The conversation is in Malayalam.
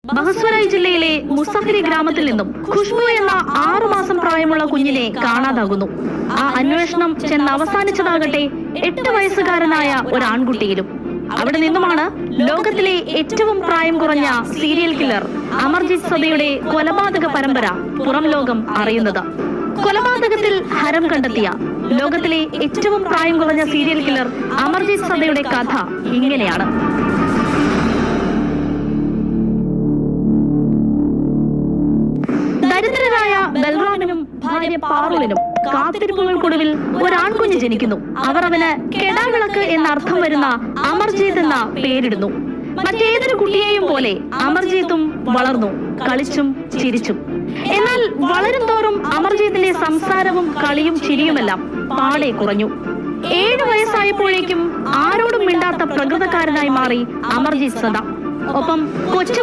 ബഹസ്വരായ് ജില്ലയിലെ മുസഫിരി ഗ്രാമത്തിൽ നിന്നും ഖുഷ്ബു എന്ന 6 മാസം പ്രായമുള്ള കുഞ്ഞിനെ കാണാതാകുന്നു. ആ അന്വേഷണം ചെന്ന് അവസാനിച്ചതാകട്ടെ 8 വയസ്സുകാരനായ ഒരു ആൺകുട്ടിയിലും. അവിടെ നിന്നുമാണ് ലോകത്തിലെ ഏറ്റവും പ്രായം കുറഞ്ഞ സീരിയൽ കില്ലർ അമർജിത് സദയുടെ കൊലപാതക പരമ്പര പുറം ലോകം അറിയുന്നത്. കൊലപാതകത്തിൽ ഹരം കണ്ടെത്തിയ ലോകത്തിലെ ഏറ്റവും പ്രായം കുറഞ്ഞ സീരിയൽ കില്ലർ അമർജിത് സദയുടെ കഥ ഇങ്ങനെയാണ്. ദരിദ്രരായ ബൽറാമിനും ഭാര്യ പാറുലിനും കാത്തിരിപ്പുകൾക്കൊടുവിൽ ഒരാൺകുഞ്ഞ് ജനിക്കുന്നു. അവർ അവന് കെടാവിളക്ക് എന്നർത്ഥം വരുന്ന അമർജീത് എന്ന പേരിടുന്നു. മറ്റേതൊരു കുട്ടിയെയും പോലെ അമർജീത്തും വളർന്നു, കളിച്ചും ചിരിച്ചും. എന്നാൽ വളരും തോറും അമർജീത്തിന്റെ സംസാരവും കളിയും ചിരിയുമെല്ലാം പാടെ കുറഞ്ഞു. 7 വയസ്സായപ്പോഴേക്കും ആരോടും മിണ്ടാത്ത പ്രകൃതക്കാരനായി മാറി അമർജിത് സദ. ഒപ്പം കൊച്ചു